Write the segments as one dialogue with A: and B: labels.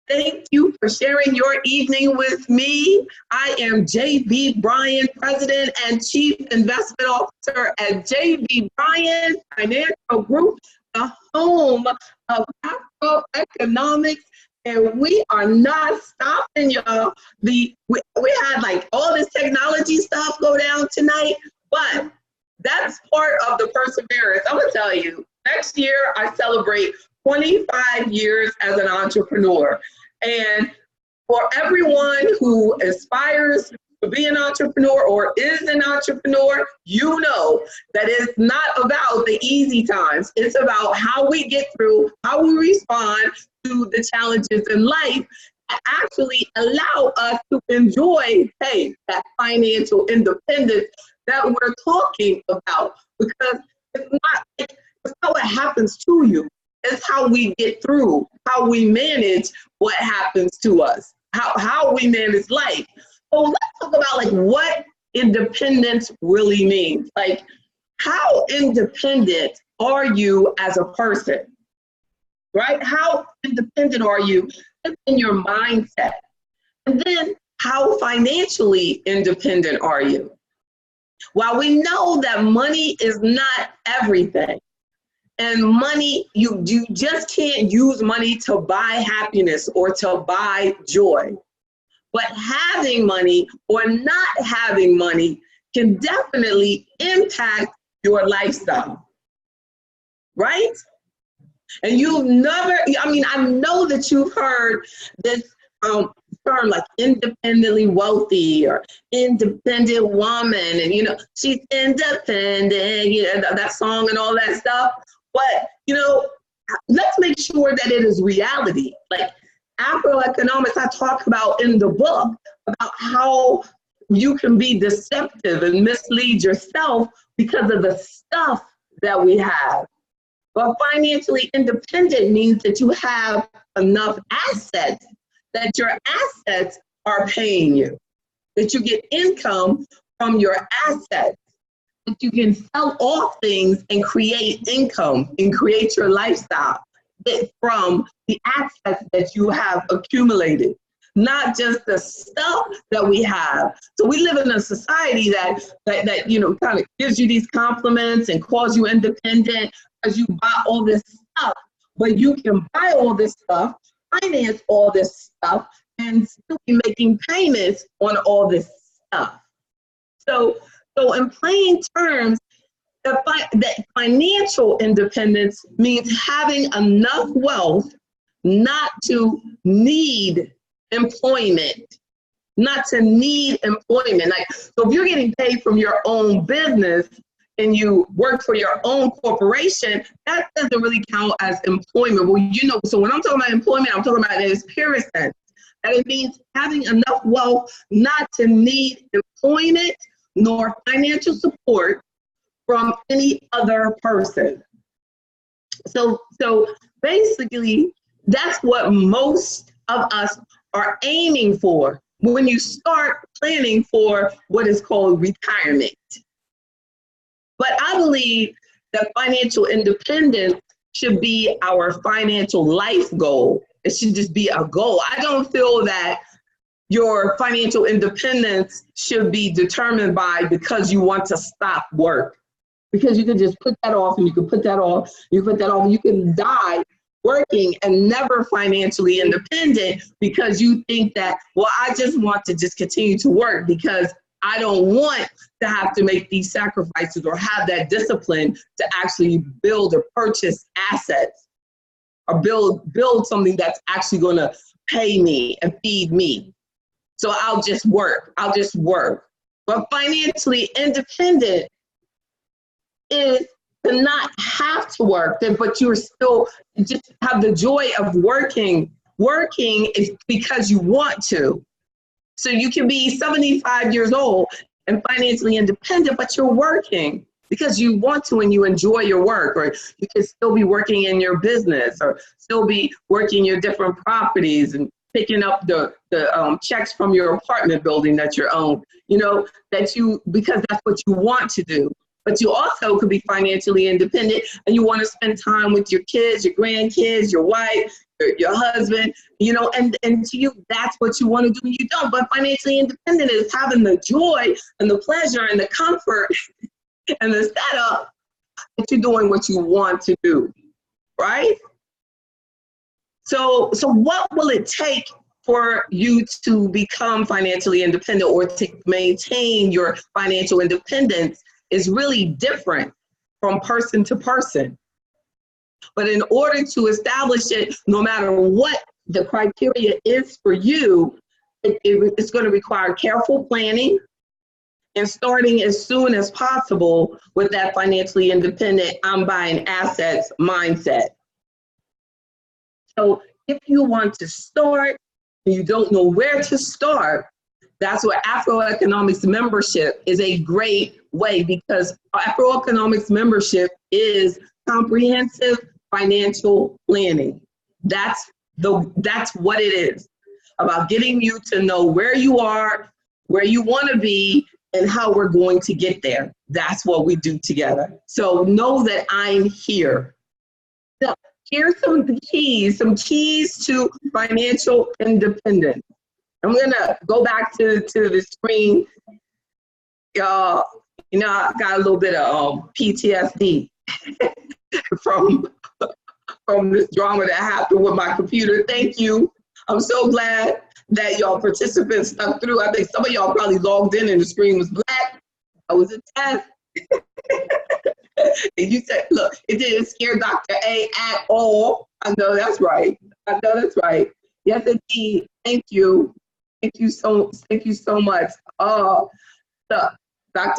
A: Thank you for sharing your evening with me. I am J.B. Bryan, President and Chief Investment Officer at J.B. Bryan Financial Group, the home of AfroEconomics. And we are not stopping, y'all. We had like all this technology stuff go down tonight, but that's part of the perseverance. I'm gonna tell you, next year I celebrate 25 years as an entrepreneur. And for everyone who aspires to be an entrepreneur or is an entrepreneur, you know that it's not about the easy times. It's about how we get through, how we respond to the challenges in life that actually allow us to enjoy, hey, that financial independence that we're talking about. Because it's not what happens to you. It's how we get through, how we manage what happens to us, how we manage life. So let's talk about like what independence really means. Like, how independent are you as a person, right? How independent are you in your mindset? And then how financially independent are you? While we know that money is not everything, and money, you just can't use money to buy happiness or to buy joy. But having money or not having money can definitely impact your lifestyle, right? And you've never, I know that you've heard this term like independently wealthy or independent woman, and she's independent, that song and all that stuff. But, let's make sure that it is reality. Like AfroEconomics, I talk about in the book about how you can be deceptive and mislead yourself because of the stuff that we have. But financially independent means that you have enough assets, that your assets are paying you, that you get income from your assets, that you can sell off things and create income and create your lifestyle from the assets that you have accumulated, not just the stuff that we have. So we live in a society that kind of gives you these compliments and calls you independent because you buy all this stuff, but you can buy all this stuff, finance all this stuff, and still be making payments on all this stuff. So in plain terms, that financial independence means having enough wealth not to need employment, Like, so if you're getting paid from your own business and you work for your own corporation, that doesn't really count as employment. Well, so when I'm talking about employment, I'm talking about in its purest sense. That it means having enough wealth not to need employment nor financial support from any other person. So basically, that's what most of us are aiming for when you start planning for what is called retirement. But I believe that financial independence should be our financial life goal. It should just be a goal. I don't feel that your financial independence should be determined by because you want to stop work. Because you can just put that off and you can put that off, you can die working and never financially independent because you think that, well, I just want to just continue to work because I don't want to have to make these sacrifices or have that discipline to actually build or purchase assets or build something that's actually going to pay me and feed me. So I'll just work. But financially independent is to not have to work, but you're still just have the joy of working. Working is because you want to. So you can be 75 years old and financially independent, but you're working because you want to and you enjoy your work, or you can still be working in your business or still be working your different properties and picking up the checks from your apartment building that you own, because that's what you want to do. But you also could be financially independent and you want to spend time with your kids, your grandkids, your wife, your husband, you know, and to you, that's what you want to do and you don't. But financially independent is having the joy and the pleasure and the comfort and the setup that you're doing what you want to do, right? So what will it take for you to become financially independent or to maintain your financial independence is really different from person to person. But in order to establish it, no matter what the criteria is for you, it's going to require careful planning and starting as soon as possible with that financially independent, I'm buying assets mindset. So if you want to start and you don't know where to start, that's where AfroEconomics membership is a great way, because AfroEconomics membership is comprehensive financial planning. That's what it is, about getting you to know where you are, where you want to be, and how we're going to get there. That's what we do together. So know that I'm here. So here's some keys to financial independence. I'm gonna go back to the screen. Y'all, you know, I got a little bit of PTSD from this drama that happened with my computer. Thank you. I'm so glad that y'all participants stuck through. I think some of y'all probably logged in and the screen was black. That was a test. And you said, look, it didn't scare Dr. A at all. I know that's right. I know that's right. Yes, indeed. Thank you. Thank you so much. Dr.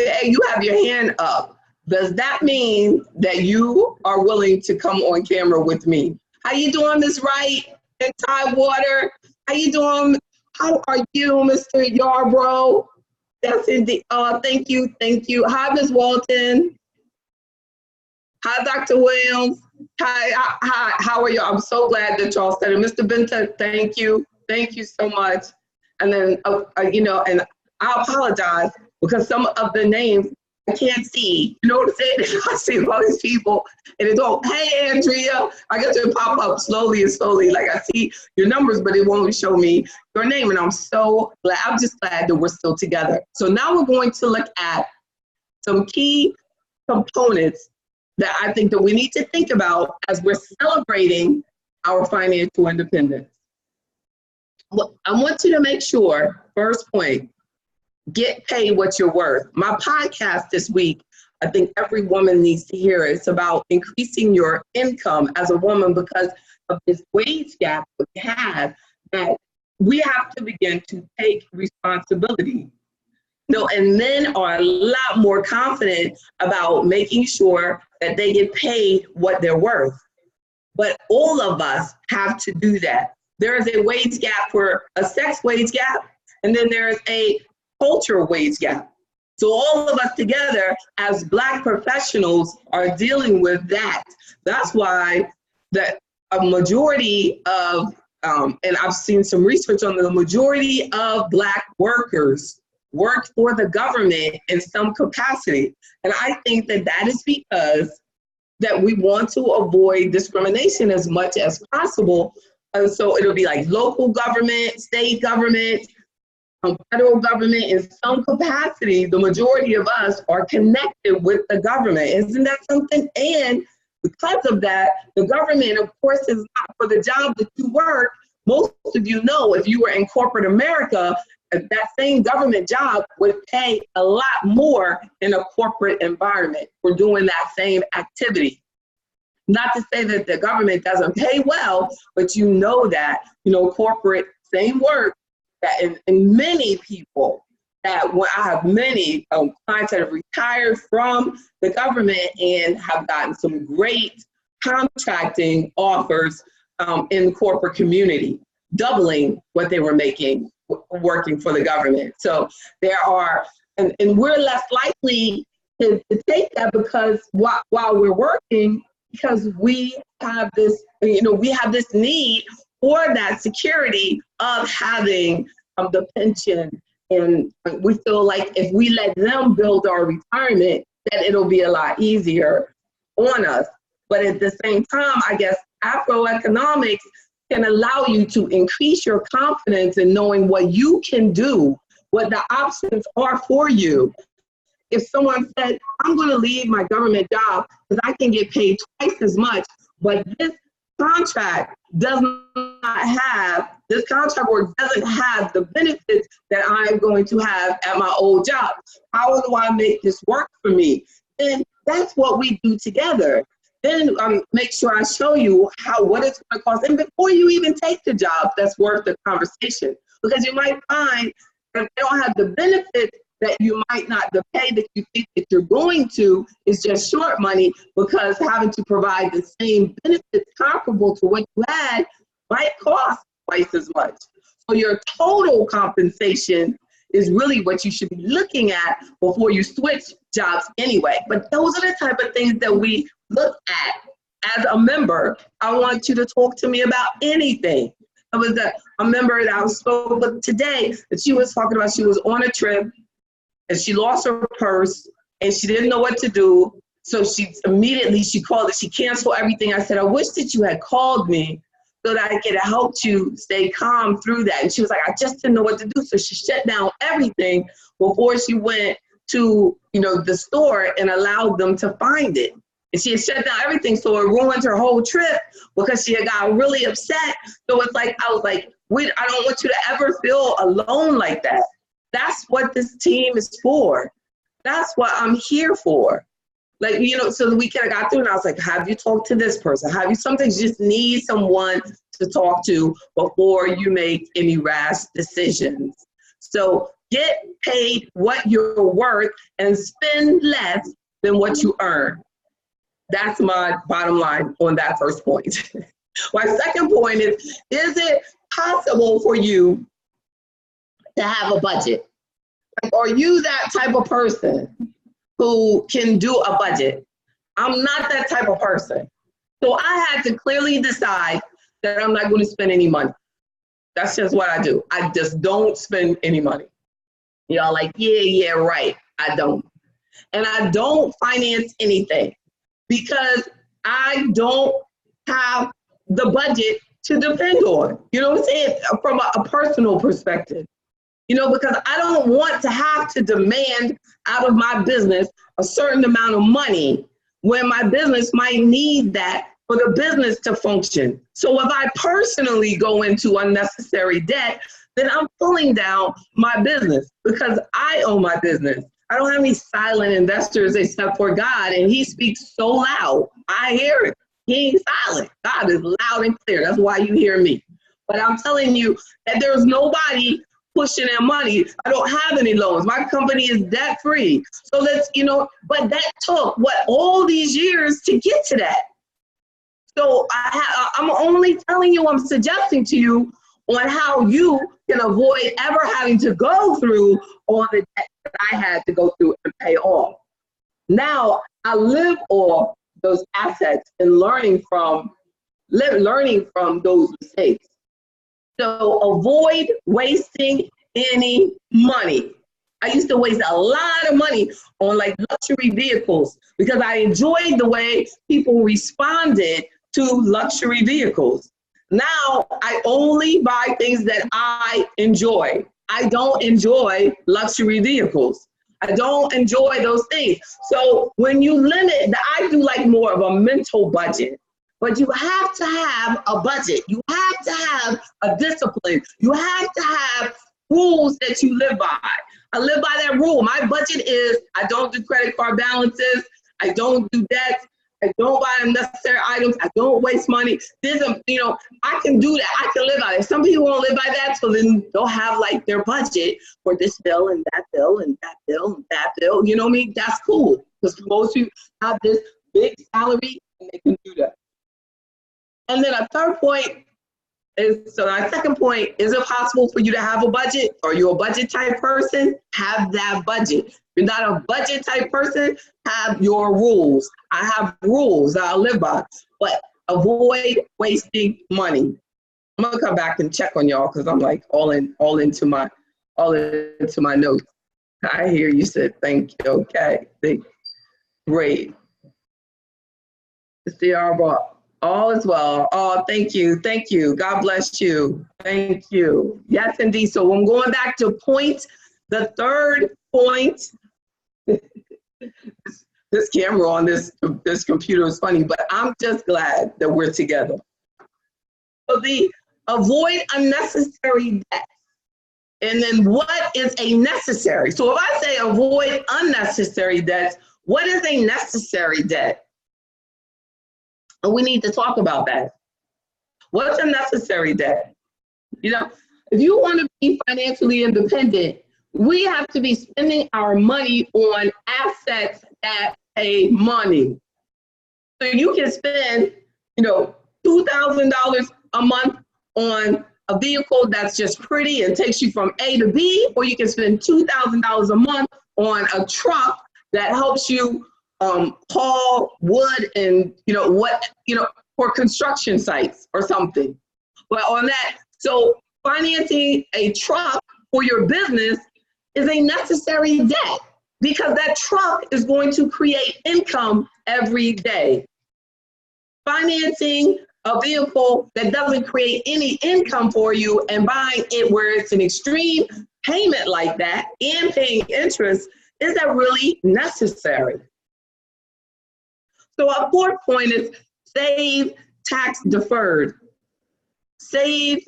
A: A, you have your hand up. Does that mean that you are willing to come on camera with me? How you doing, Ms. Wright in Tidewater? How you doing? How are you, Mr. Yarbrough? That's indeed. Thank you. Hi, Ms. Walton. Hi, Dr. Williams. Hi. How are you? I'm so glad that y'all said it. Mr. Benton, thank you. Thank you so much. And then, you know, and I apologize because some of the names I can't see. You know what I'm saying? I see all these people and it don't, hey, Andrea, I get to pop up slowly. Like I see your numbers, but it won't show me your name. And I'm so glad. I'm just glad that we're still together. So now we're going to look at some key components that I think that we need to think about as we're celebrating our financial independence. Well, I want you to make sure, first point, get paid what you're worth. My podcast this week, I think every woman needs to hear it. It's about increasing your income as a woman because of this wage gap that we have, that we have to begin to take responsibility. No, and men are a lot more confident about making sure that they get paid what they're worth. But all of us have to do that. There is a wage gap for a sex wage gap, and then there's a cultural wage gap. So all of us together as Black professionals are dealing with that. That's why a majority of, and I've seen some research on the majority of Black workers work for the government in some capacity. And I think that that is because that we want to avoid discrimination as much as possible. And so it'll be like local government, state government, federal government. In some capacity, the majority of us are connected with the government. Isn't that something? And because of that, the government, of course, is not for the job that you work. Most of you know, if you were in corporate America, that same government job would pay a lot more in a corporate environment for doing that same activity. Not to say that the government doesn't pay well, but you know that, you know, corporate, same work, that and many people that when I have many clients that have retired from the government and have gotten some great contracting offers in the corporate community, doubling what they were making working for the government. So there are, and we're less likely to take that because while we're working, because we have this, you know, we have this need for that security of having the pension. And we feel like if we let them build our retirement, then it'll be a lot easier on us. But at the same time, I guess AfroEconomics can allow you to increase your confidence in knowing what you can do, what the options are for you. If someone said, I'm going to leave my government job because I can get paid twice as much, but this contract does not have, this contract work doesn't have the benefits that I'm going to have at my old job. How do I make this work for me? Then that's what we do together. Then make sure I show you what it's going to cost. And before you even take the job, that's worth the conversation. Because you might find that they don't have the benefits that you might not, the pay that you think that you're going to is just short money, because having to provide the same benefits comparable to what you had might cost twice as much. So your total compensation is really what you should be looking at before you switch jobs anyway. But those are the type of things that we look at. As a member, I want you to talk to me about anything. There was a member that I spoke with today that she was talking about. She was on a trip and she lost her purse and she didn't know what to do. So she called it, she canceled everything. I said, I wish that you had called me so that I could have helped you stay calm through that. And she was like, I just didn't know what to do. So she shut down everything before she went to, the store and allowed them to find it. And she had shut down everything, so it ruined her whole trip because she had got really upset. So it's like, I was like, I don't want you to ever feel alone like that. That's what this team is for. That's what I'm here for. Like, so we kind of got through, and I was like, have you talked to this person? Sometimes you just need someone to talk to before you make any rash decisions. So get paid what you're worth and spend less than what you earn. That's my bottom line on that first point. My second point is it possible for you to have a budget? Like, are you that type of person who can do a budget? I'm not that type of person. So I had to clearly decide that I'm not going to spend any money. That's just what I do. I just don't spend any money. Y'all like, yeah, right. I don't. And I don't finance anything because I don't have the budget to depend on. You know what I'm saying? From a personal perspective. Because I don't want to have to demand out of my business a certain amount of money when my business might need that for the business to function. So if I personally go into unnecessary debt, then I'm pulling down my business because I own my business. I don't have any silent investors except for God, and he speaks so loud. I hear it. He ain't silent. God is loud and clear. That's why you hear me. But I'm telling you that there's nobody pushing in money. I don't have any loans. My company is debt free. So let's, but that took all these years to get to that. So I'm only telling you, I'm suggesting to you on how you can avoid ever having to go through all the debt that I had to go through and pay off. Now I live off those assets and learning from those mistakes. So avoid wasting any money. I used to waste a lot of money on luxury vehicles because I enjoyed the way people responded to luxury vehicles. Now I only buy things that I enjoy. I don't enjoy luxury vehicles. I don't enjoy those things. So when you limit, I do more of a mental budget. But you have to have a budget. You have to have a discipline. You have to have rules that you live by. I live by that rule. My budget is I don't do credit card balances. I don't do debts. I don't buy unnecessary items. I don't waste money. I can do that. I can live by it. Some people won't live by that, so then they'll have their budget for this bill and that bill and that bill and that bill. You know what I mean? That's cool because most people have this big salary and they can do that. And then a third point my second point, is it possible for you to have a budget? Are you a budget type person? Have that budget. If you're not a budget type person, have your rules. I have rules that I live by, but avoid wasting money. I'm gonna come back and check on y'all because I'm all into my notes. I hear you said thank you. Okay, great. Mr. Yarbrough. All is well. Oh, thank you. Thank you. God bless you. Thank you. Yes, indeed. So I'm going back to the third point. This camera on this computer is funny, but I'm just glad that we're together. So avoid unnecessary debt. And then what is a necessary? So if I say avoid unnecessary debts, what is a necessary debt? And we need to talk about that. What's a necessary debt? You know, if you want to be financially independent, we have to be spending our money on assets that pay money. So you can spend, $2,000 a month on a vehicle that's just pretty and takes you from A to B, or you can spend $2,000 a month on a truck that helps you haul wood and for construction sites or something. But on that, so financing a truck for your business is a necessary debt because that truck is going to create income every day. Financing a vehicle that doesn't create any income for you and buying it where it's an extreme payment like that and paying interest, is that really necessary? So our fourth point is save tax deferred. Save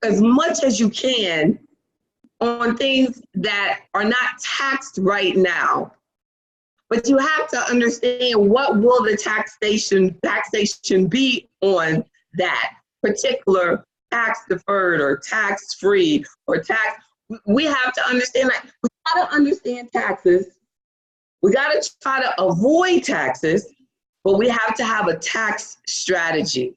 A: as much as you can on things that are not taxed right now. But you have to understand what will the taxation be on that particular tax deferred or tax free or tax. We have to understand that. We got to understand taxes. We got to try to avoid taxes, but we have to have a tax strategy.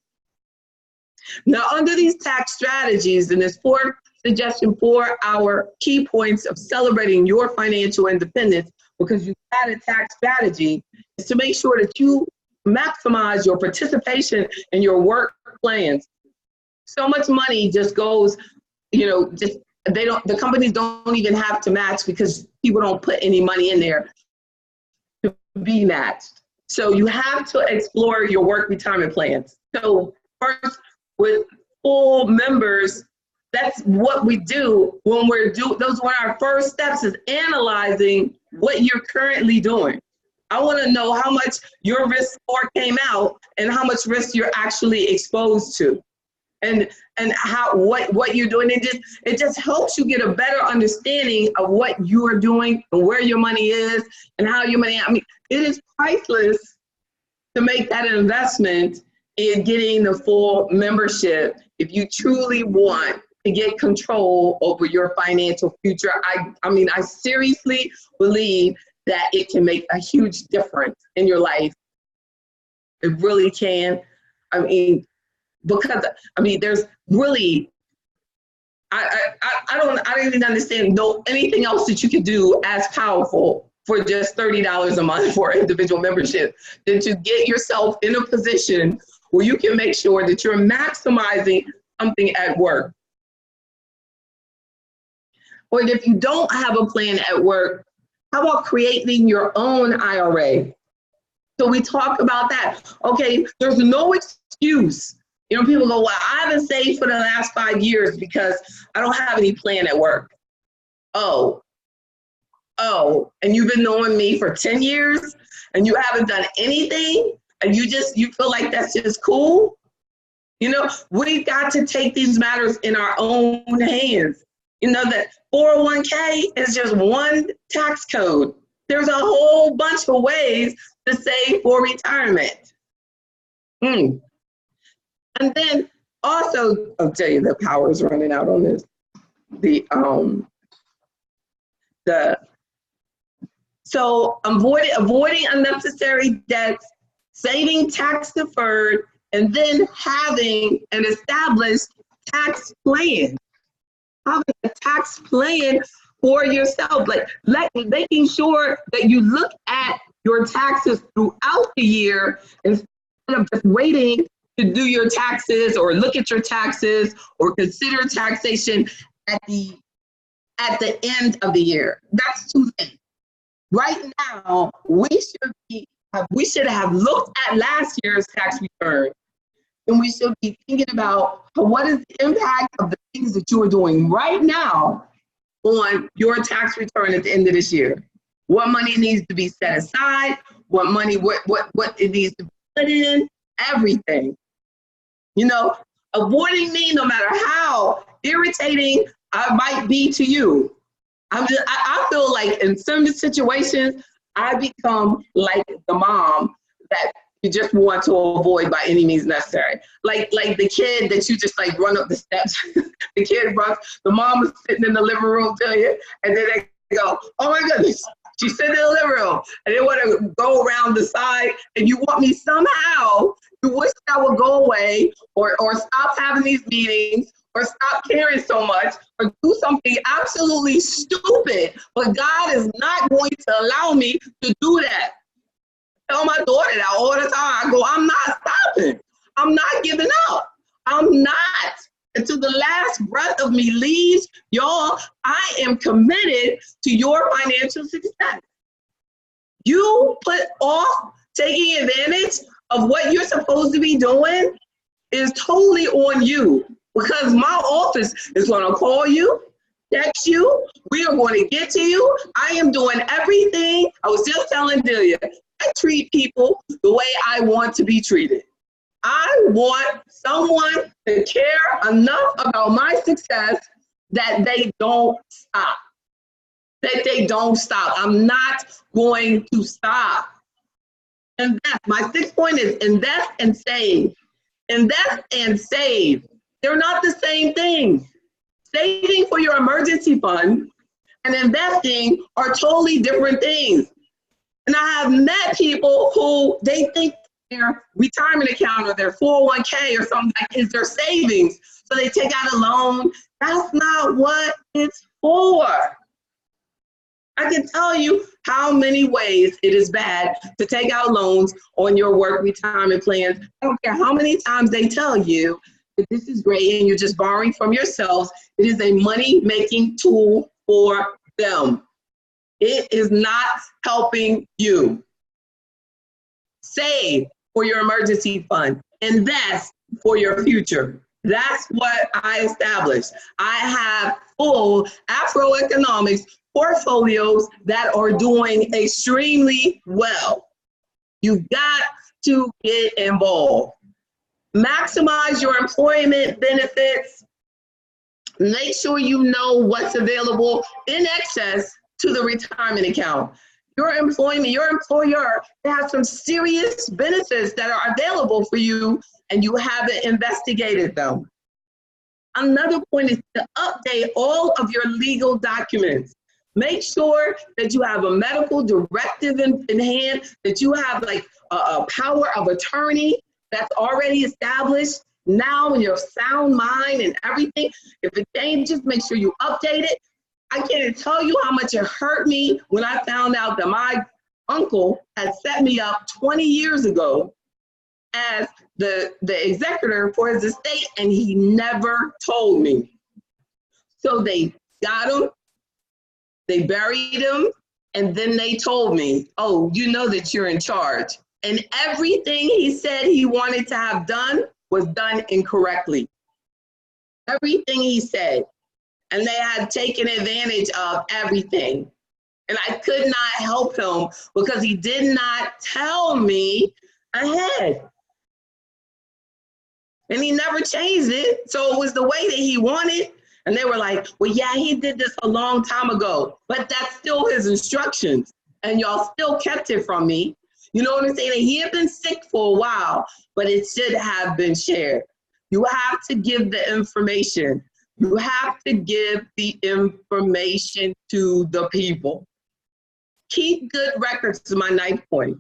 A: Now, under these tax strategies, and this fourth suggestion for our key points of celebrating your financial independence, because you've got a tax strategy, is to make sure that you maximize your participation in your work plans. So much money just goes, the companies don't even have to match because people don't put any money in there to be matched. So you have to explore your work retirement plans. So first, with full members, that's what we do when those are our first steps, is analyzing what you're currently doing. I want to know how much your risk score came out and how much risk you're actually exposed to, and what you're doing. It just helps you get a better understanding of what you are doing and where your money is and how your money. It is priceless to make that investment in getting the full membership if you truly want to get control over your financial future. I seriously believe that it can make a huge difference in your life. It really can. There's really, I don't even understand anything else that you can do as powerful for just $30 a month for individual membership than to get yourself in a position where you can make sure that you're maximizing something at work. Or if you don't have a plan at work, how about creating your own IRA? So we talk about that. Okay, there's no excuse. People go, well, I haven't saved for the last 5 years because I don't have any plan at work. Oh, and you've been knowing me for 10 years and you haven't done anything and you feel like that's just cool? We've got to take these matters in our own hands. That 401k is just one tax code. There's a whole bunch of ways to save for retirement. And then also, I'll tell you, the power is running out on this. So avoiding unnecessary debts, saving tax deferred, and then having an established tax plan. Having a tax plan for yourself, making sure that you look at your taxes throughout the year instead of just waiting to do your taxes or look at your taxes or consider taxation at the end of the year. That's two things. Right now, we should be we should have looked at last year's tax return, and we should be thinking about what is the impact of the things that you are doing right now on your tax return at the end of this year. What money needs to be set aside, what it needs to be put in, everything. You know, avoiding me, no matter how irritating I might be to you. I feel like in some situations, I become like the mom that you just want to avoid by any means necessary. Like the kid that you just like run up the steps. The kid runs, the mom is sitting in the living room, tell you, and then they go, oh my goodness, she's sitting in the living room, and they want to go around the side, and you want me somehow, you wish that would go away, or stop having these meetings, or stop caring so much, or do something absolutely stupid, but God is not going to allow me to do that. I tell my daughter that all the time. I go, I'm not stopping. I'm not giving up. I'm not. Until the last breath of me leaves, y'all, I am committed to your financial success. You put off taking advantage of what you're supposed to be doing is totally on you, because my office is going to call you, text you, we are going to get to you. I am doing everything. I was just telling Delia, I treat people the way I want to be treated. I want someone to care enough about my success that they don't stop. I'm not going to stop. Invest. My sixth point is invest and save. Invest and save. They're not the same thing. Saving for your emergency fund and investing are totally different things. And I have met people who they think their retirement account or their 401k or something like is their savings. So they take out a loan. That's not what it's for. I can tell you how many ways it is bad to take out loans on your work retirement plans. I don't care how many times they tell you that this is great and you're just borrowing from yourselves. It is a money-making tool for them. It is not helping you. Save for your emergency fund. Invest for your future. That's what I established. I have full AfroEconomics portfolios that are doing extremely well. You've got to get involved. Maximize your employment benefits. Make sure you know what's available in excess to the retirement account. Your employer, they have some serious benefits that are available for you and you haven't investigated them. Another point is to update all of your legal documents. Make sure that you have a medical directive in hand, that you have like a power of attorney that's already established now in your sound mind and everything. If it changes, make sure you update it. I can't tell you how much it hurt me when I found out that my uncle had set me up 20 years ago as the executor for his estate, and he never told me. So they got him, they buried him, and then they told me, oh, you know that you're in charge. And everything he said he wanted to have done was done incorrectly. Everything he said. And they had taken advantage of everything. And I could not help him because he did not tell me ahead. And he never changed it. So it was the way that he wanted. And they were like, well, yeah, he did this a long time ago, but that's still his instructions. And y'all still kept it from me. You know what I'm saying? He had been sick for a while, but it should have been shared. You have to give the information. You have to give the information to the people. Keep good records is my ninth point.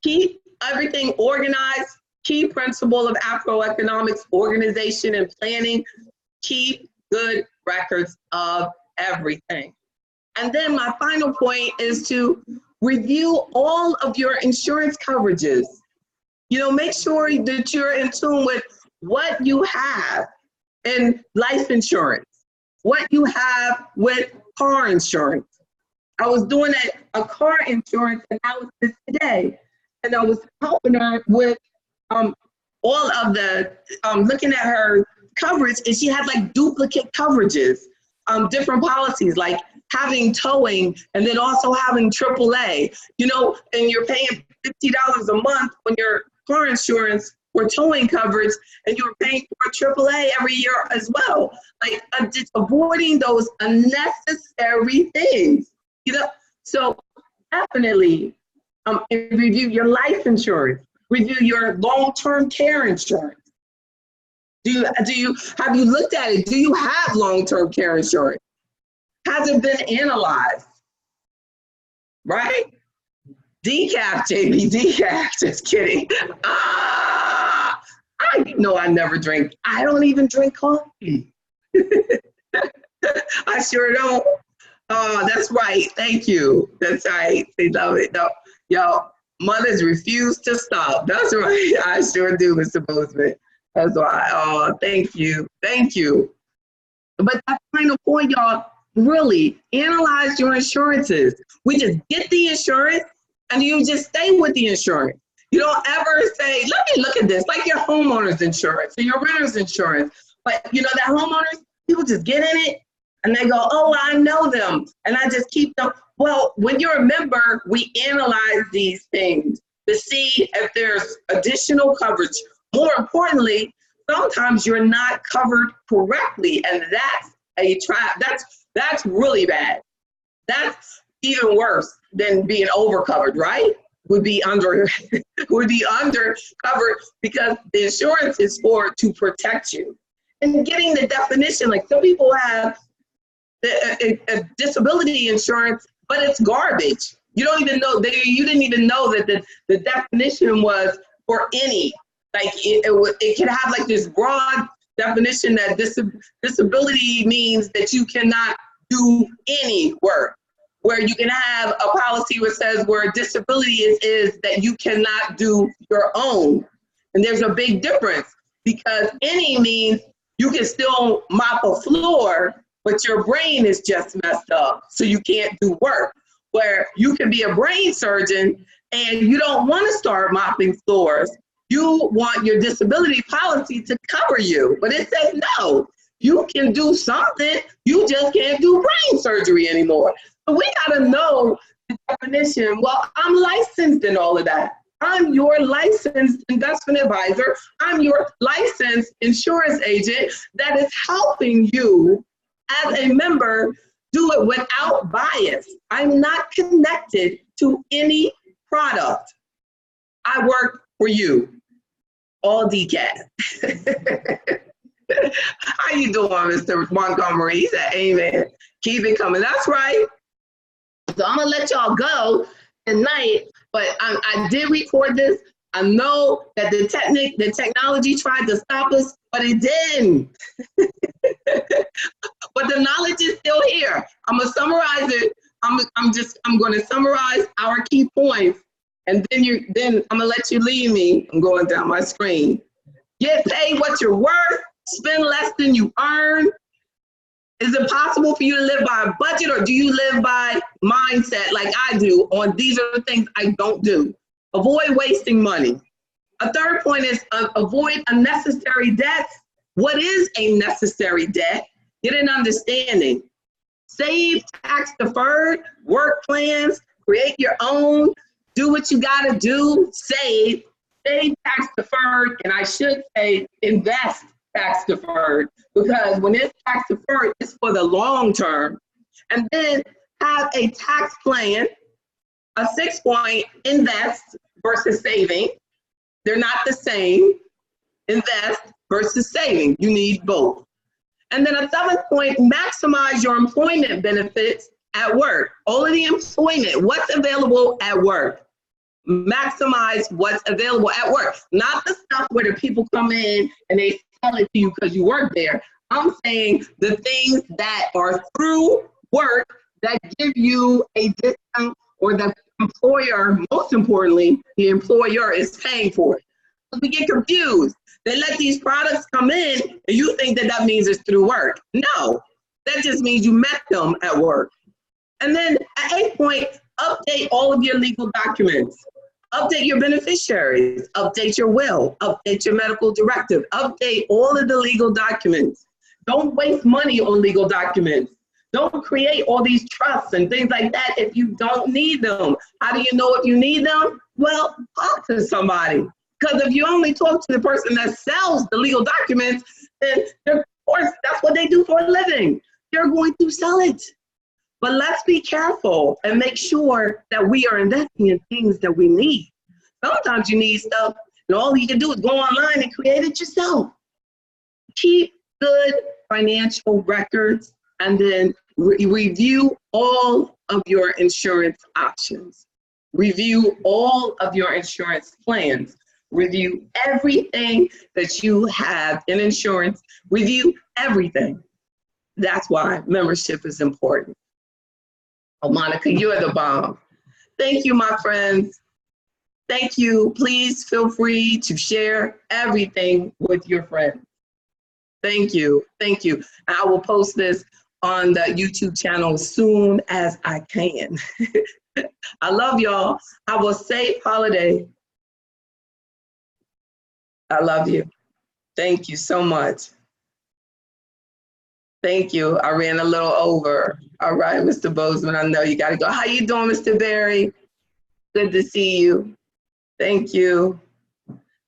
A: Keep everything organized. Key principle of AfroEconomics, organization and planning. Keep good records of everything. And then my final point is to review all of your insurance coverages. You know, make sure that you're in tune with what you have in life insurance, what you have with car insurance. I was doing a car insurance analysis today, and I was helping her with all of the, looking at her coverage, and she had like duplicate coverages, different policies, like having towing and then also having AAA, you know, and you're paying $50 a month on your car insurance for towing coverage, and you're paying for AAA every year as well. Like just avoiding those unnecessary things, you know. So definitely review your life insurance, review your long-term care insurance. Have you looked at it? Do you have long-term care insurance? Has it been analyzed? Right? Decaf, JB, decaf. Just kidding. I know I never drink. I don't even drink coffee. I sure don't. Oh, that's right. Thank you. That's right. They love it. No, yo, mothers refuse to stop. That's right. I sure do, Mr. Bozeman. That's why. Oh, thank you. Thank you. But that final point, y'all, really analyze your insurances. We just get the insurance and you just stay with the insurance. You don't ever say, let me look at this, like your homeowner's insurance or your renter's insurance. But you know, that homeowners, people just get in it and they go, oh, I know them and I just keep them. Well, when you're a member, we analyze these things to see if there's additional coverage. More importantly, sometimes you're not covered correctly, and that's a trap. That's really bad. That's even worse than being overcovered, right? Would be under covered, because the insurance is to protect you. And getting the definition, like some people have a disability insurance, but it's garbage. You don't even know, you didn't even know that the definition was for any. Like it can have like this broad definition that disability means that you cannot do any work, where you can have a policy which says where disability is that you cannot do your own. And there's a big difference, because any means you can still mop a floor, but your brain is just messed up, so you can't do work. Where you can be a brain surgeon and you don't want to start mopping floors. You want your disability policy to cover you, but it says no, you can do something, you just can't do brain surgery anymore. So we gotta know the definition. Well, I'm licensed in all of that. I'm your licensed investment advisor. I'm your licensed insurance agent that is helping you as a member do it without bias. I'm not connected to any product. I work for you. All decaf. How you doing, Mr. Montgomery? He said, amen. Keep it coming. That's right. So I'm gonna let y'all go tonight, but I did record this. I know that the technology tried to stop us, but it didn't. But the knowledge is still here. I'm gonna summarize it. I'm gonna summarize our key points. And then I'm gonna let you leave me. I'm going down my screen. Get paid what you're worth, spend less than you earn. Is it possible for you to live by a budget, or do you live by mindset like I do on these are the things I don't do? Avoid wasting money. A third point is avoid unnecessary debts. What is a necessary debt? Get an understanding. Save tax deferred, work plans, create your own. Do what you gotta do, save tax deferred, and I should say invest tax deferred, because when it's tax deferred, it's for the long term. And then have a tax plan, a 6-point invest versus saving. They're not the same. Invest versus saving, you need both. And then a 7th point, maximize your employment benefits at work. All of the employment, what's available at work. Maximize what's available at work. Not the stuff where the people come in and they sell it to you because you work there. I'm saying the things that are through work that give you a discount, or the employer, most importantly, the employer is paying for it. We get confused. They let these products come in and you think that means it's through work. No, that just means you met them at work. And then at 8 point, update all of your legal documents. Update your beneficiaries, update your will, update your medical directive, update all of the legal documents. Don't waste money on legal documents. Don't create all these trusts and things like that if you don't need them. How do you know if you need them? Well, talk to somebody. Because if you only talk to the person that sells the legal documents, then of course that's what they do for a living. They're going to sell it. But let's be careful and make sure that we are investing in things that we need. Sometimes you need stuff, and all you can do is go online and create it yourself. Keep good financial records, and then review all of your insurance options. Review all of your insurance plans. Review everything that you have in insurance. Review everything. That's why membership is important. Oh, Monica, you're the bomb. Thank you, my friends. Thank you. Please feel free to share everything with your friends. Thank you. Thank you. I will post this on the YouTube channel as soon as I can. I love y'all. Have a safe holiday. I love you. Thank you so much. Thank you. I ran a little over. All right, Mr. Bozeman, I know you got to go. How you doing, Mr. Berry? Good to see you. Thank you.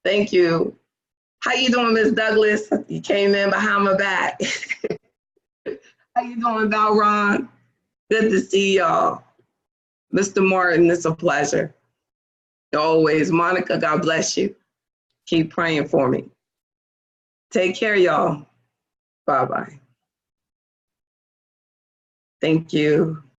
A: Thank you. How you doing, Ms. Douglas? You came in behind my back. How you doing, Valron? Good to see y'all. Mr. Martin, it's a pleasure. Always. Monica, God bless you. Keep praying for me. Take care, y'all. Bye-bye. Thank you.